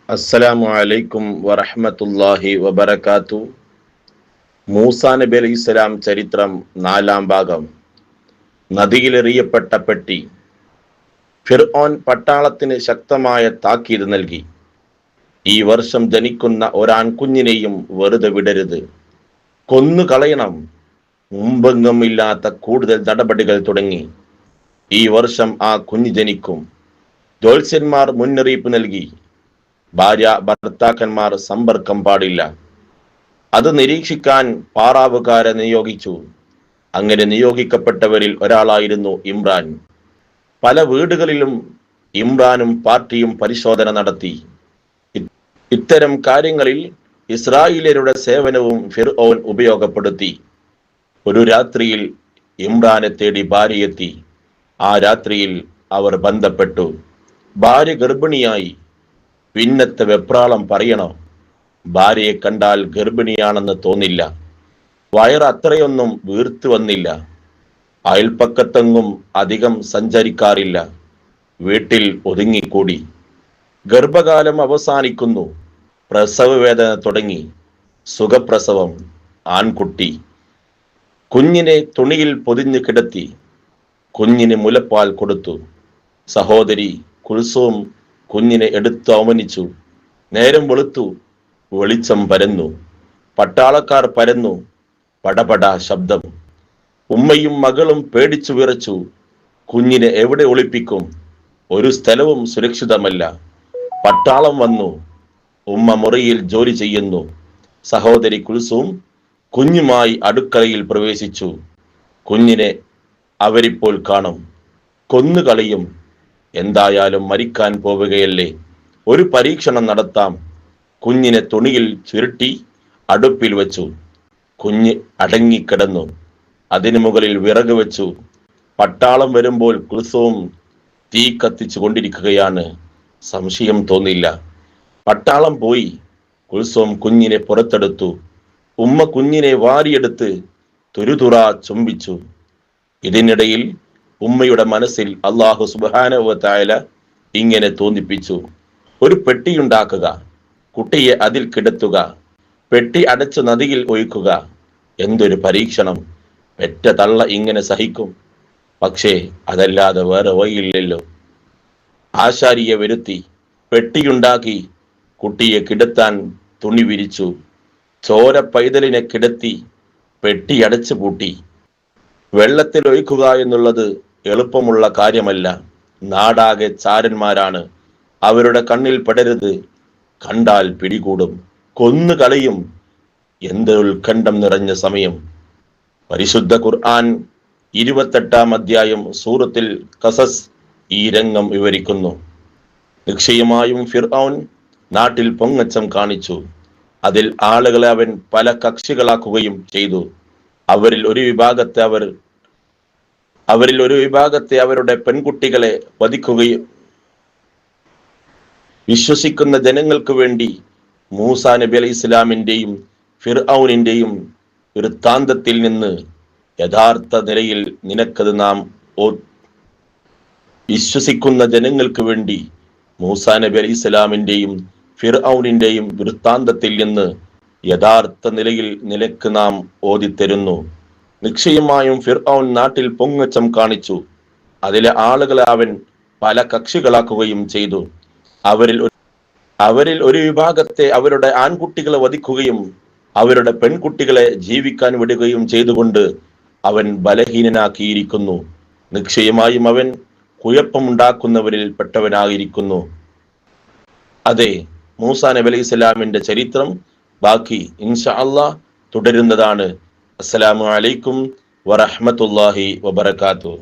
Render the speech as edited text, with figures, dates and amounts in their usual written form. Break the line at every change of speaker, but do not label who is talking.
അസ്സലാമു അലൈക്കും വറഹ്മത്തുള്ളാഹി വബറകാതുഹു. മൂസാ നബി അലൈഹിസ്സലാം ചരിത്രം 4-ാം ഭാഗം. നദിയിലെറിയപ്പെട്ട പെട്ടി. ഫിർഔൻ പട്ടാളത്തിന് ശക്തമായ താക്കീത് നൽകി. ഈ വർഷം ജനിക്കുന്ന ഒരാൺകുഞ്ഞിനെയും വെറുതെ വിടരുത്, കൊന്നു കളയണം. മുമ്പെങ്ങും ഇല്ലാത്ത കൂടുതൽ നടപടികൾ തുടങ്ങി. ഈ വർഷം ആ കുഞ്ഞ് ജനിക്കും. ജ്യോത്സ്യന്മാർ മുന്നറിയിപ്പ് നൽകി. ഭാര്യ ഭർത്താക്കന്മാർ സമ്പർക്കം പാടില്ല. അത് നിരീക്ഷിക്കാൻ പാറാവുകാരെ നിയോഗിച്ചു. അങ്ങനെ നിയോഗിക്കപ്പെട്ടവരിൽ ഒരാളായിരുന്നു ഇമ്രാൻ. പല വീടുകളിലും ഇമ്രാനും പാർട്ടിയും പരിശോധന നടത്തി. ഇത്തരം കാര്യങ്ങളിൽ ഇസ്രായേലിയരുടെ സേവനവും ഫിർഔൻ ഉപയോഗപ്പെടുത്തി. ഒരു രാത്രിയിൽ ഇമ്രാനെ തേടി ഭാര്യയെത്തി. ആ രാത്രിയിൽ അവർ ബന്ധപ്പെട്ടു. ഭാര്യ ഗർഭിണിയായി. പിന്നത്തെ വെപ്രാളം പറയണോ? ഭാര്യയെ കണ്ടാൽ ഗർഭിണിയാണെന്ന് തോന്നില്ല. വയറ് അത്രയൊന്നും വീർത്തു വന്നില്ല. അയൽപ്പക്കത്തെങ്ങും അധികം സഞ്ചരിക്കാറില്ല. വീട്ടിൽ ഒതുങ്ങിക്കൂടി. ഗർഭകാലം അവസാനിക്കുന്നു. പ്രസവ വേദന തുടങ്ങി. സുഖപ്രസവം. ആൺകുട്ടി. കുഞ്ഞിനെ തുണിയിൽ പൊതിഞ്ഞു കിടത്തി. കുഞ്ഞിന് മുലപ്പാൽ കൊടുത്തു. സഹോദരി കുൽസൂം കുഞ്ഞിനെ എടുത്ത് അവമാനിച്ചു. നേരം വെളുത്തു. വെളിച്ചം പരന്നു. പട്ടാളക്കാർ പരന്നു. പടപട ശബ്ദം. ഉമ്മയും മകളും പേടിച്ചു വിറച്ചു. കുഞ്ഞിനെ എവിടെ ഒളിപ്പിക്കും? ഒരു സ്ഥലവും സുരക്ഷിതമല്ല. പട്ടാളം വന്നു. ഉമ്മ മുറിയിൽ ജോലി ചെയ്യുന്നു. സഹോദരി കുൽസൂം കുഞ്ഞുമായി അടുക്കളയിൽ പ്രവേശിച്ചു. കുഞ്ഞിനെ അവരിപ്പോൾ കാണും. കൊന്നുകളയും. എന്തായാലും മരിക്കാൻ പോവുകയല്ലേ, ഒരു പരീക്ഷണം നടത്താം. കുഞ്ഞിനെ തുണിയിൽ ചുരുട്ടി അടുപ്പിൽ വെച്ചു. കുഞ്ഞ് അടങ്ങിക്കിടന്നു. അതിനു മുകളിൽ വിറക് വെച്ചു. പട്ടാളം വരുമ്പോൾ കുൽസൂം തീ കത്തിച്ചു കൊണ്ടിരിക്കുകയാണ്. സംശയം തോന്നില്ല. പട്ടാളം പോയി. കുൽസൂം കുഞ്ഞിനെ പുറത്തെടുത്തു. ഉമ്മ കുഞ്ഞിനെ വാരിയെടുത്ത് തുരുതുറ ചുംബിച്ചു. ഇതിനിടയിൽ ഉമ്മയുടെ മനസ്സിൽ അല്ലാഹു സുബ്ഹാനഹു വ തആല ഇങ്ങനെ തോന്നിപ്പിച്ചു: ഒരു പെട്ടിയുണ്ടാക്കുക, കുട്ടിയെ അതിൽ കിടത്തുക, പെട്ടി അടച്ചു നദിയിൽ ഒഴിക്കുക. എന്തൊരു പരീക്ഷണം! പെറ്റ തള്ള ഇങ്ങനെ സഹിക്കും. പക്ഷേ അതല്ലാതെ വേറെ വഴിയില്ലല്ലോ. ആശാരിയെ വരുത്തി പെട്ടിയുണ്ടാക്കി. കുട്ടിയെ കിടത്താൻ തുണി വിരിച്ചു. ചോര പൈതലിനെ കിടത്തി പെട്ടി അടച്ചു പൂട്ടി. വെള്ളത്തിൽ ഒഴിക്കുക എന്നുള്ളത് എളുപ്പമുള്ള കാര്യമല്ല. നാടാകെ ചാരന്മാരാണ്. അവരുടെ കണ്ണിൽ പെടരുത്. കണ്ടാൽ പിടികൂടും, കൊന്നു കളയും. എന്തൊരു ഉത്കണ്ഠം നിറഞ്ഞ സമയം! പരിശുദ്ധ ഖുർആൻ 28-ാം അധ്യായം സൂറത്തുൽ ഖസസ് ഈ രംഗം വിവരിക്കുന്നു. നിശ്ചയമായും ഫിർഔൻ നാട്ടിൽ പൊങ്ങച്ചം കാണിച്ചു. അതിൽ ആളുകളെ അവൻ പല കക്ഷികളാക്കുകയും ചെയ്തു. അവരിൽ ഒരു വിഭാഗത്തെ അവരുടെ പെൺകുട്ടികളെ വധിക്കുകയും വിശ്വസിക്കുന്ന ജനങ്ങൾക്ക് വേണ്ടി മൂസാ നബി അലൈഹി ഇസ്ലാമിന്റെയും ഫിർഔനിന്റെയും വൃത്താന്തത്തിൽ നിന്ന് യഥാർത്ഥ നിലയിൽ നിനക്കത് നാം വിശ്വസിക്കുന്ന ജനങ്ങൾക്ക് വേണ്ടി മൂസാ നബി അലൈഹി ഇസ്ലാമിന്റെയും ഫിർഔനിന്റെയും വൃത്താന്തത്തിൽ നിന്ന് യഥാർത്ഥ നിലയിൽ നിനക്ക് നാം ഓതിത്തരുന്നു. നിശ്ചയമായും ഫിർഔൻ നാട്ടിൽ പൊങ്ങച്ചം കാണിച്ചു. അതിലെ ആളുകളെ അവൻ പല കക്ഷികളാക്കുകയും ചെയ്തു. അവരിൽ ഒരു വിഭാഗത്തെ അവരുടെ ആൺകുട്ടികളെ വധിക്കുകയും അവരുടെ പെൺകുട്ടികളെ ജീവിക്കാൻ വിടുകയും ചെയ്തുകൊണ്ട് അവൻ ബലഹീനനാക്കിയിരിക്കുന്നു. നിശ്ചയമായും അവൻ കുഴപ്പമുണ്ടാക്കുന്നവരിൽ പെട്ടവനായിരിക്കുന്നു. അതെ, മൂസാ നബി അലൈഹി സ്വലാമിന്റെ ചരിത്രം ബാക്കി ഇൻഷാ അല്ലാഹ് തുടരുന്നതാണ്. അസ്സലാമു അലൈക്കും വറഹ്മത്തുള്ളാഹി വബറകാതുഹു.